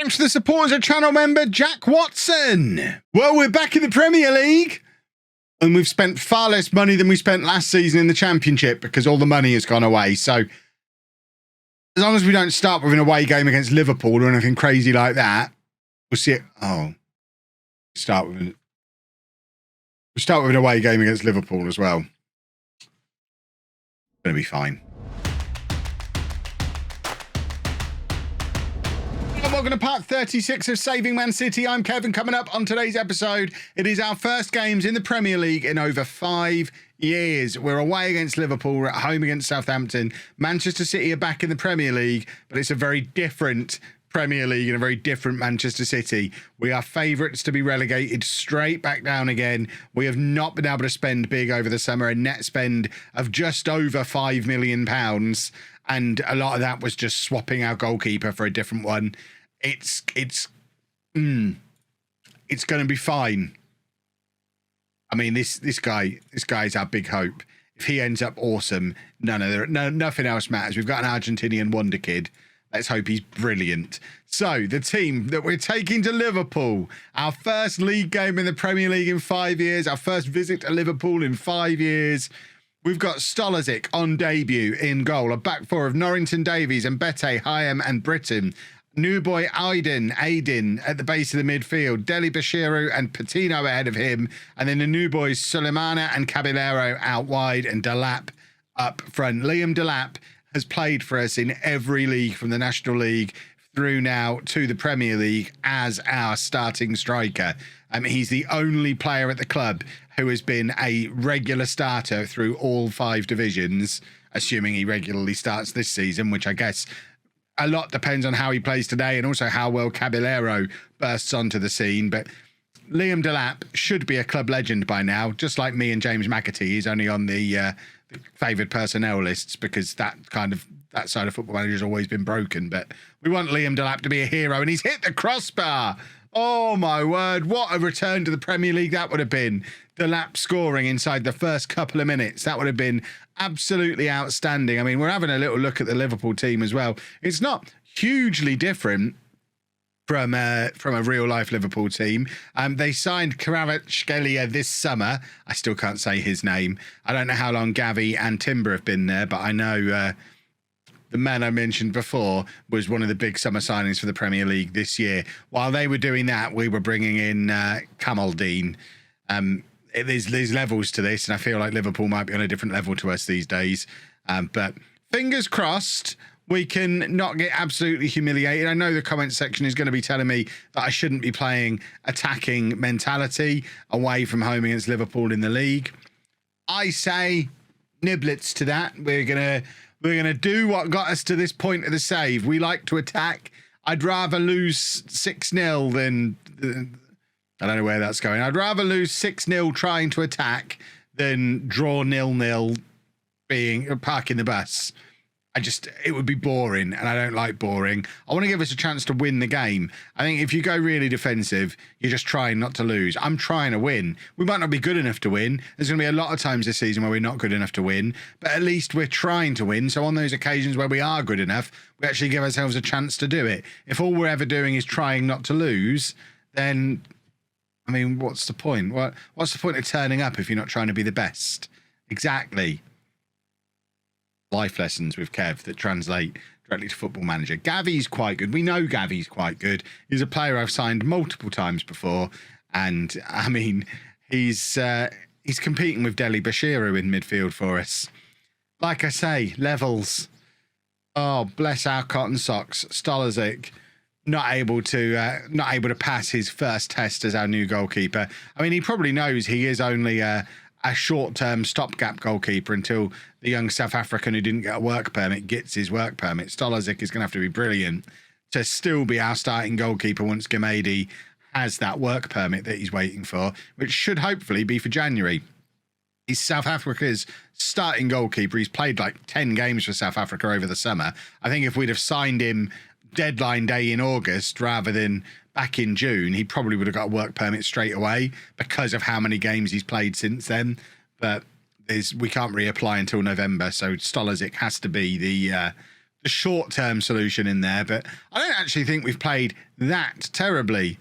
Thanks to the support as a channel member, Jack Watson. Well, we're back in the Premier League. And we've spent far less money than we spent last season in the Championship because all the money has gone away. So as long as we don't start with an away game against Liverpool or anything crazy like that, we'll see it. Oh, we'll start with an away game against Liverpool as well. It's going to be fine. Welcome to part 36 of Saving Man City. I'm Kevin. Coming up on today's episode, it is our first games in the Premier League in over 5 years. We're away against Liverpool, we're at home against Southampton. Manchester City are back in the Premier League, but it's a very different Premier League and a very different Manchester City. We are favourites to be relegated straight back down again. We have not been able to spend big over the summer, a net spend of just over £5 million. And a lot of that was just swapping our goalkeeper for a different one. It's going to be fine. I mean, this guy is our big hope. If he ends up awesome, nothing else matters. We've got an Argentinian wonder kid. Let's hope he's brilliant. So the team that we're taking to Liverpool, our first league game in the Premier League in 5 years, our first visit to Liverpool in 5 years. We've got Stolisic on debut in goal, a back four of Norrington Davies and Bete, Hyam and Britton. New boy Aydin at the base of the midfield, Deli Bashiru and Patino ahead of him, and then the new boys Sulemana and Caballero out wide and Delap up front. Liam Delap has played for us in every league from the National League through now to the Premier League as our starting striker. He's the only player at the club who has been a regular starter through all 5 divisions, assuming he regularly starts this season, which I guess a lot depends on how he plays today and also how well Caballero bursts onto the scene. But Liam Delap should be a club legend by now, just like me and James McAtee. He's only on the favoured personnel lists because that side of Football Manager has always been broken. But we want Liam Delap to be a hero, and he's hit the crossbar. Oh, my word. What a return to the Premier League that would have been. Delap scoring inside the first couple of minutes. That would have been absolutely outstanding. I mean, we're having a little look at the Liverpool team as well. It's not hugely different from a real-life Liverpool team. They signed Kvaratskhelia this summer. I still can't say his name. I don't know how long Gavi and Timber have been there, but I know the man I mentioned before was one of the big summer signings for the Premier League this year. While they were doing that, we were bringing in Kamaldeen. There's levels to this, and I feel like Liverpool might be on a different level to us these days. But fingers crossed, we can not get absolutely humiliated. I know the comment section is going to be telling me that I shouldn't be playing attacking mentality away from home against Liverpool in the league. I say niblets to that. We're gonna do what got us to this point of the save. We like to attack. I'd rather lose 6-0 than I don't know where that's going. I'd rather lose 6-0 trying to attack than draw 0-0 being parking the bus. It would be boring, and I don't like boring. I want to give us a chance to win the game. I think if you go really defensive, you're just trying not to lose. I'm trying to win. We might not be good enough to win. There's going to be a lot of times this season where we're not good enough to win, but at least we're trying to win. So on those occasions where we are good enough, we actually give ourselves a chance to do it. If all we're ever doing is trying not to lose, then, I mean, what's the point? What's the point of turning up if you're not trying to be the best? Exactly. Life lessons with Kev that translate directly to Football Manager. Gavi's quite good. We know Gavi's quite good. He's a player I've signed multiple times before, and I mean, he's competing with Deli Bashiru in midfield for us. Like I say, levels. Oh, bless our cotton socks. Stolisic not able to pass his first test as our new goalkeeper. I mean, he probably knows he is only a short-term stopgap goalkeeper until the young South African who didn't get a work permit gets his work permit. Stolisic is going to have to be brilliant to still be our starting goalkeeper once Gamady has that work permit that he's waiting for, which should hopefully be for January. He's South Africa's starting goalkeeper. He's played like 10 games for South Africa over the summer. I think if we'd have signed him deadline day in August rather than back in June, he probably would have got a work permit straight away because of how many games he's played since then. But we can't reapply until November, so Stolisic has to be the the short-term solution in there, but I don't actually think we've played that terribly.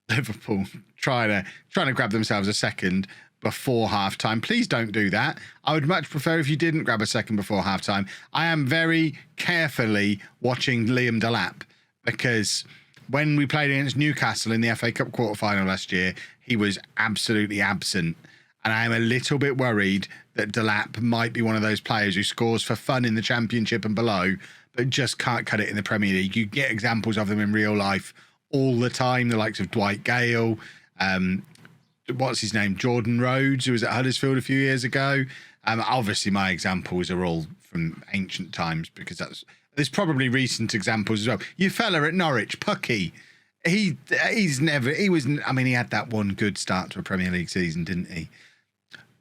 Liverpool trying to grab themselves a second before half-time. Please don't do that. I would much prefer if you didn't grab a second before half-time. I am very carefully watching Liam Delap because when we played against Newcastle in the FA Cup quarter-final last year, he was absolutely absent. And I am a little bit worried that Delap might be one of those players who scores for fun in the Championship and below, but just can't cut it in the Premier League. You get examples of them in real life all the time, the likes of Dwight Gale, what's his name, Jordan Rhodes, who was at Huddersfield a few years ago. Obviously, my examples are all from ancient times because there's probably recent examples as well. Your fella at Norwich, Pucky, he had that one good start to a Premier League season, didn't he?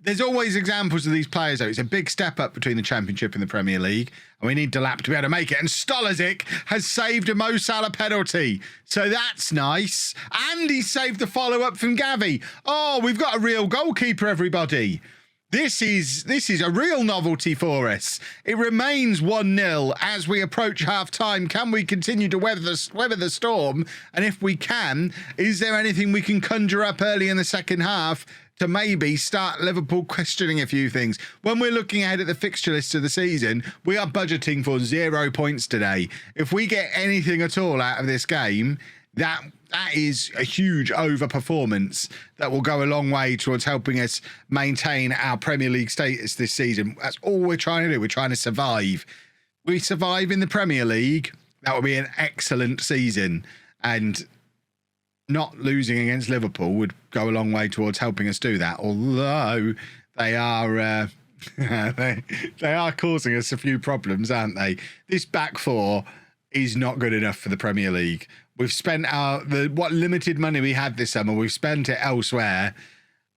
There's always examples of these players, though. It's a big step up between the Championship and the Premier League, and we need Delap to be able to make it. And Stolisic has saved a Mo Salah penalty, so that's nice. And he saved the follow-up from Gavi. Oh, we've got a real goalkeeper, everybody. This is a real novelty for us. It remains 1-0 as we approach half-time. Can we continue to weather the storm? And if we can, is there anything we can conjure up early in the second half to maybe start Liverpool questioning a few things? When we're looking ahead at the fixture list of the season, we are budgeting for 0 points today. If we get anything at all out of this game, that is a huge overperformance that will go a long way towards helping us maintain our Premier League status this season. That's all we're trying to do. We're trying to survive. We survive in the Premier League, that will be an excellent season. And not losing against Liverpool would go a long way towards helping us do that. Although they are they are causing us a few problems, aren't they? This back four is not good enough for the Premier League. We've spent what limited money we had this summer, we've spent it elsewhere.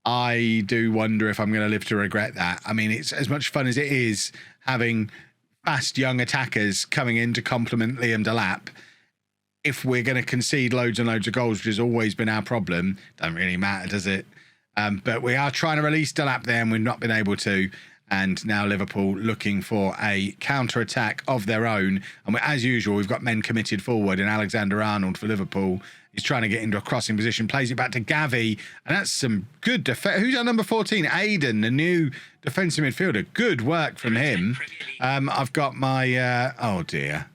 I do wonder if I'm going to live to regret that. I mean, it's as much fun as it is having fast young attackers coming in to complement Liam Delap. If we're going to concede loads and loads of goals, which has always been our problem, don't really matter, does it? But we are trying to release Delap there, and we've not been able to. And now Liverpool looking for a counter-attack of their own. And as usual, we've got men committed forward, and Alexander-Arnold for Liverpool is trying to get into a crossing position, plays it back to Gavi, and that's some good defense. Who's our number 14? Aiden, the new defensive midfielder. Good work from him. I've got my... oh, dear.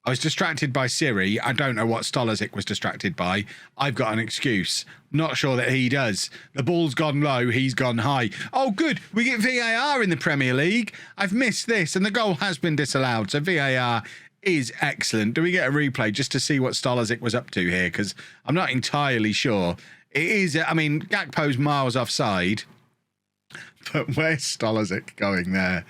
I was distracted by Siri. I don't know what Stolisic was distracted by. I've got an excuse. Not sure that he does. The ball's gone low. He's gone high. Oh, good. We get VAR in the Premier League. I've missed this, and the goal has been disallowed. So VAR is excellent. Do we get a replay just to see what Stolisic was up to here? Because I'm not entirely sure. It is, I mean, Gakpo's miles offside. But where's Stolisic going there?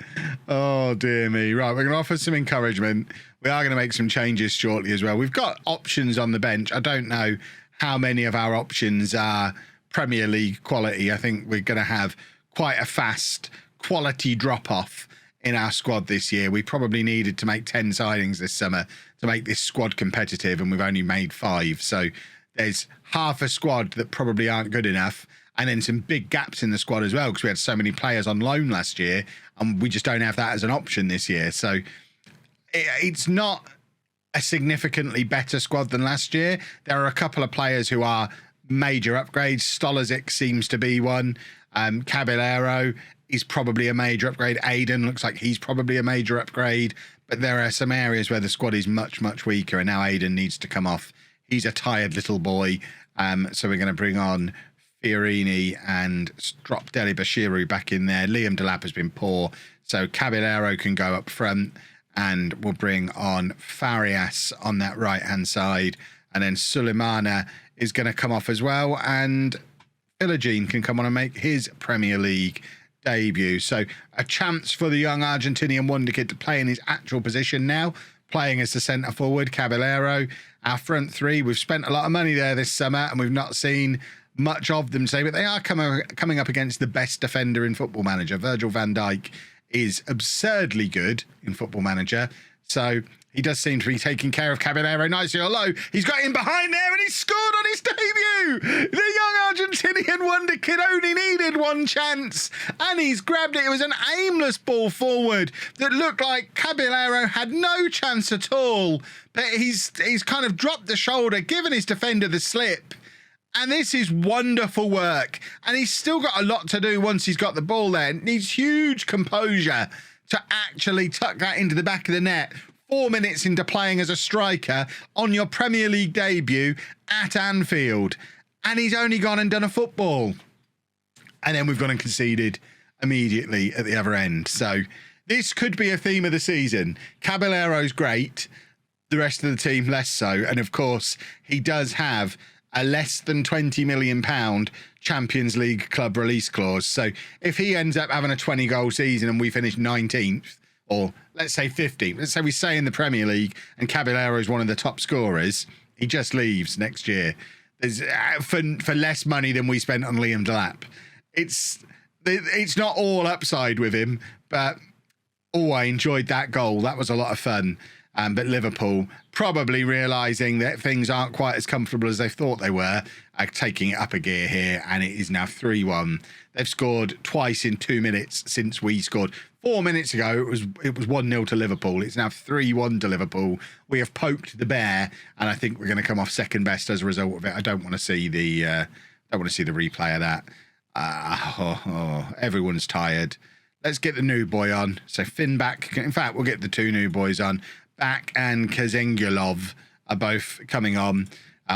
Oh, dear me. Right, we're going to offer some encouragement. We are going to make some changes shortly as well. We've got options on the bench. I don't know how many of our options are Premier League quality. I think we're going to have quite a fast quality drop-off in our squad this year. We probably needed to make 10 signings this summer to make this squad competitive, and we've only made 5. So there's half a squad that probably aren't good enough, and then some big gaps in the squad as well, because we had so many players on loan last year, and we just don't have that as an option this year. So it's not a significantly better squad than last year. There are a couple of players who are major upgrades. Stolisic seems to be one. Caballero is probably a major upgrade. Aiden looks like he's probably a major upgrade. But there are some areas where the squad is much, much weaker, and now Aiden needs to come off. He's a tired little boy. So we're going to bring on Fiorini and drop Deli Bashiru back in there. Liam Delap has been poor, so Caballero can go up front, and we'll bring on Farias on that right-hand side, and then Suleimana is going to come off as well, and Philogene can come on and make his Premier League debut. So a chance for the young Argentinian wonder kid to play in his actual position now, playing as the centre forward. Caballero, our front three. We've spent a lot of money there this summer, and we've not seen much of them today, but they are coming up against the best defender in Football Manager. Virgil van Dijk is absurdly good in Football Manager, so he does seem to be taking care of Caballero nicely. Although he's got him behind there, and he's scored on his debut. The young Korean wonder kid only needed one chance and he's grabbed it. It was an aimless ball forward that looked like Caballero had no chance at all, but he's kind of dropped the shoulder, given his defender the slip. And this is wonderful work. And he's still got a lot to do once he's got the ball there. It needs huge composure to actually tuck that into the back of the net 4 minutes into playing as a striker on your Premier League debut at Anfield. And he's only gone and done a football. And then we've gone and conceded immediately at the other end. So this could be a theme of the season. Caballero's great. The rest of the team less so. And of course, he does have a less than £20 million Champions League club release clause. So if he ends up having a 20-goal season and we finish 19th, or let's say 15th, let's say we stay in the Premier League and Caballero is one of the top scorers, he just leaves next year. There's, for less money than we spent on Liam Delap. It's not all upside with him, but I enjoyed that goal. That was a lot of fun. But Liverpool, probably realising that things aren't quite as comfortable as they thought they were, are taking it up a gear here, and it is now 3-1. They've scored twice in 2 minutes since we scored. 4 minutes ago, it was 1-0 to Liverpool. It's now 3-1 to Liverpool. We have poked the bear, and I think we're going to come off second best as a result of it. I don't want to see the replay of that. Everyone's tired. Let's get the new boy on. So Finn back. In fact, we'll get the two new boys on. Back and Kazengulov are both coming on.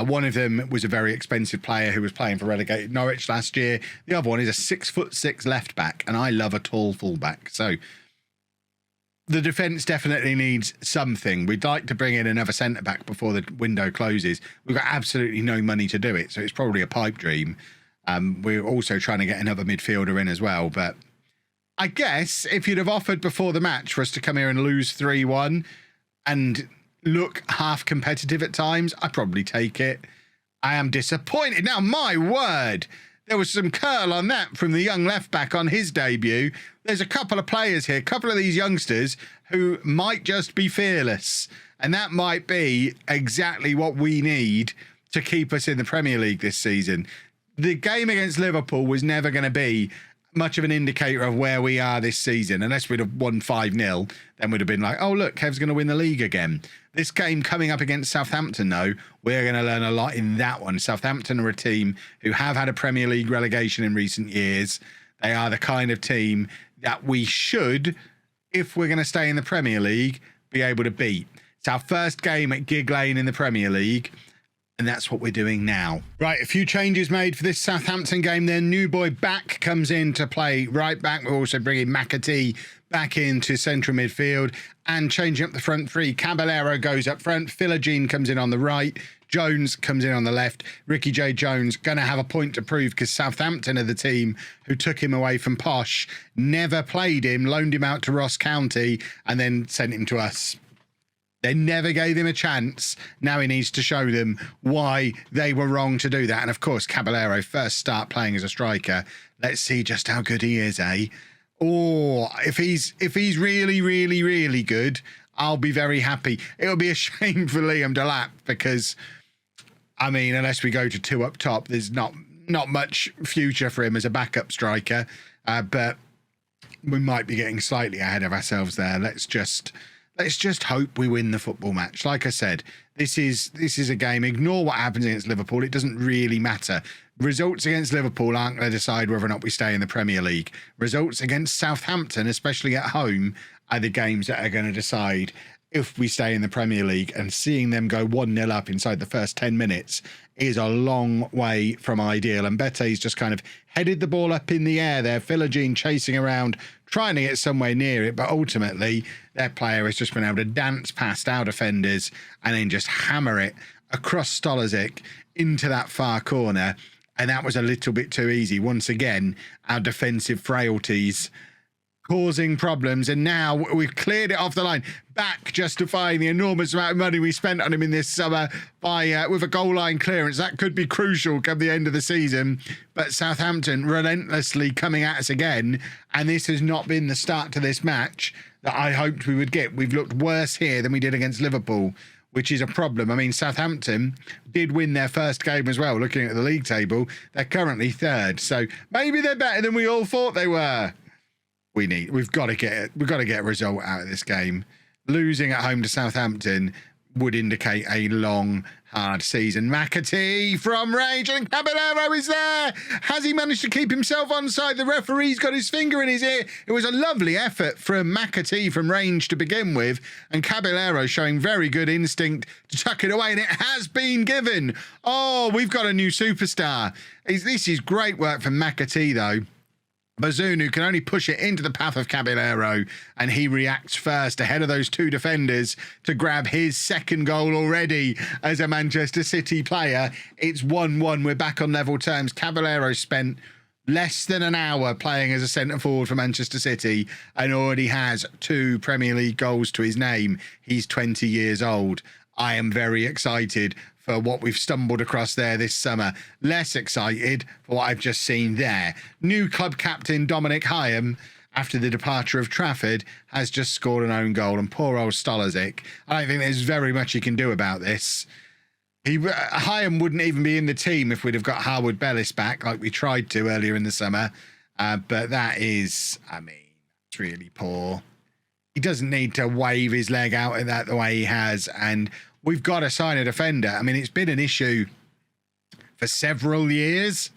One of them was a very expensive player who was playing for relegated Norwich last year. The other one is a 6'6" left back, and I love a tall fullback. So the defence definitely needs something. We'd like to bring in another centre back before the window closes. We've got absolutely no money to do it, so it's probably a pipe dream. We're also trying to get another midfielder in as well, but I guess if you'd have offered before the match for us to come here and lose 3-1 and look half competitive at times, I'd probably take it. I am disappointed. Now, my word, there was some curl on that from the young left back on his debut. There's a couple of players here, a couple of these youngsters who might just be fearless. And that might be exactly what we need to keep us in the Premier League this season. The game against Liverpool was never going to be much of an indicator of where we are this season. Unless we'd have won 5-0, then we'd have been like, oh, look, Kev's going to win the league again. This game coming up against Southampton, though, we're going to learn a lot in that one. Southampton are a team who have had a Premier League relegation in recent years. They are the kind of team that we should, if we're going to stay in the Premier League, be able to beat. It's our first game at Gig Lane in the Premier League. And that's what we're doing now. Right, a few changes made for this Southampton game. Their new boy back comes in to play right back. We're also bringing McAtee back into central midfield and changing up the front three. Caballero goes up front. Philogene comes in on the right. Jones comes in on the left. Ricky J. Jones going to have a point to prove because Southampton are the team who took him away from Posh, never played him, loaned him out to Ross County and then sent him to us. They never gave him a chance. Now he needs to show them why they were wrong to do that. And of course, Caballero first start playing as a striker. Let's see just how good he is, eh? Oh, if he's really, really, really good, I'll be very happy. It'll be a shame for Liam Delap because, I mean, unless we go to two up top, there's not much future for him as a backup striker. But we might be getting slightly ahead of ourselves there. Let's just hope we win the football match. Like I said, this is a game. Ignore what happens against Liverpool. It doesn't really matter. Results against Liverpool aren't going to decide whether or not we stay in the Premier League. Results against Southampton, especially at home, are the games that are going to decide if we stay in the Premier League. And seeing them go 1-0 up inside the first 10 minutes is a long way from ideal. And Bete's just kind of headed the ball up in the air there. Philogene chasing around, trying to get somewhere near it, but ultimately their player has just been able to dance past our defenders and then just hammer it across Stolazic into that far corner. And that was a little bit too easy. Once again, our defensive frailties causing problems, and now we've cleared it off the line. Back justifying the enormous amount of money we spent on him in this summer by with a goal line clearance. That could be crucial come the end of the season. But Southampton relentlessly coming at us again, and this has not been the start to this match that I hoped we would get. We've looked worse here than we did against Liverpool. which is a problem. I mean, Southampton did win their first game as well. Looking at the league table, they're currently third, so maybe they're better than we all thought they were. We've got to get a result out of this game. Losing at home to Southampton would indicate a long, hard season. McAtee from range, and Caballero is there. Has he managed to keep himself onside? The referee's got his finger in his ear. It was a lovely effort from McAtee from range to begin with, and Caballero showing very good instinct to tuck it away, and it has been given. Oh, we've got a new superstar. This is great work from McAtee, though. Bazunu can only push it into the path of Caballero, and he reacts first ahead of those two defenders to grab his second goal already as a Manchester City player. It's 1-1. We're back on level terms. Caballero spent less than an hour playing as a centre-forward for Manchester City and already has 2 Premier League goals to his name. He's 20 years old. I am very excited for what we've stumbled across there this summer. Less excited for what I've just seen there. New club captain Dominic Hyam, after the departure of Trafford, has just scored an own goal, and poor old Stolazic, I don't think there's very much he can do about this. Hyam wouldn't even be in the team if we'd have got Harwood Bellis back like we tried to earlier in the summer. But that is, I mean, it's really poor. He doesn't need to wave his leg out at that the way he has, and we've got to sign a defender. I mean, it's been an issue for several years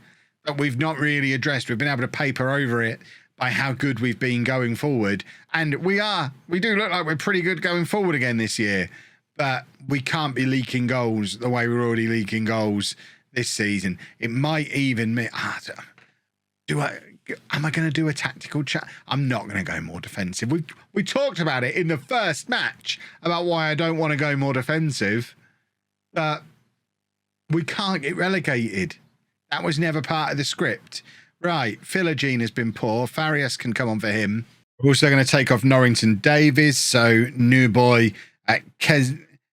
that we've not really addressed. We've been able to paper over it by how good we've been going forward. And we do look like we're pretty good going forward again this year, but we can't be leaking goals the way we're already leaking goals this season. It might even mean, am I going to do a tactical chat? I'm not going to go more defensive. We talked about it in the first match about why I don't want to go more defensive. But we can't get relegated. That was never part of the script. Right, Philogene has been poor. Farias can come on for him. We're also going to take off Norrington Davies. So new boy Kenzegulov.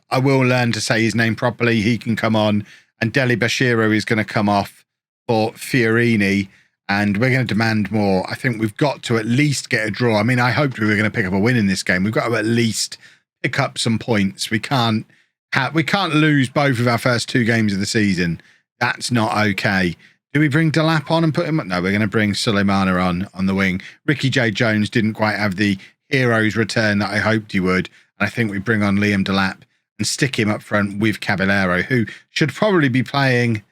I will learn to say his name properly. He can come on. And Deli Bashiro is going to come off for Fiorini, and we're going to demand more. I think we've got to at least get a draw. I mean, I hoped we were going to pick up a win in this game. We've got to at least pick up some points. We can't lose both of our first 2 games of the season. That's not okay. Do we bring Delap on and put him up? No, we're going to bring Suleimana on the wing. Ricky J. Jones didn't quite have the hero's return that I hoped he would, and I think we bring on Liam Delap and stick him up front with Caballero, who should probably be playing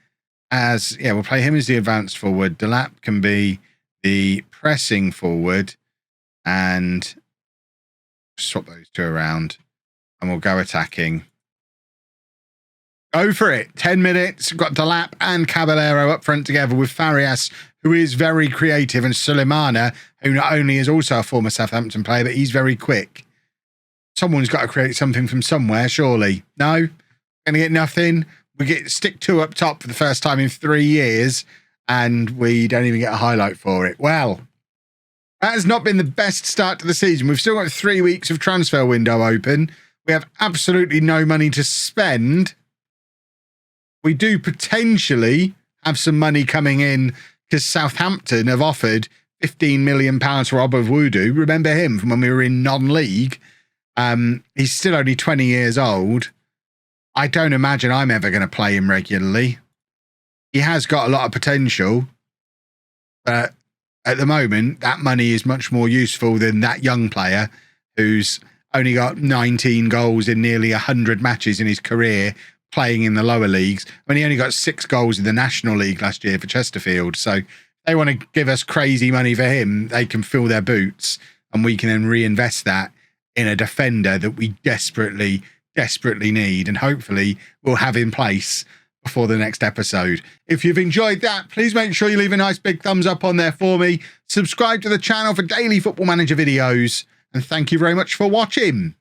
as, we'll play him as the advanced forward. Delap can be the pressing forward, and swap those 2 around, and we'll go attacking. Go for it. 10 minutes. We've got Delap and Caballero up front together with Farias, who is very creative, and Suleimana, who not only is also a former Southampton player, but he's very quick. Someone's got to create something from somewhere, surely. No? Going to get nothing? We stick 2 up top for the first time in 3 years, and we don't even get a highlight for it. Well, that has not been the best start to the season. We've still got 3 weeks of transfer window open. We have absolutely no money to spend. We do potentially have some money coming in because Southampton have offered £15 million for Rob of Voodoo. Remember him from when we were in non-league? He's still only 20 years old. I don't imagine I'm ever going to play him regularly. He has got a lot of potential, but at the moment, that money is much more useful than that young player who's only got 19 goals in nearly 100 matches in his career playing in the lower leagues. I mean, he only got 6 goals in the National League last year for Chesterfield. So they want to give us crazy money for him. They can fill their boots, and we can then reinvest that in a defender that we desperately need, and hopefully we'll have in place before the next episode. If you've enjoyed that, please make sure you leave a nice big thumbs up on there for me. Subscribe to the channel for daily Football Manager videos, and thank you very much for watching.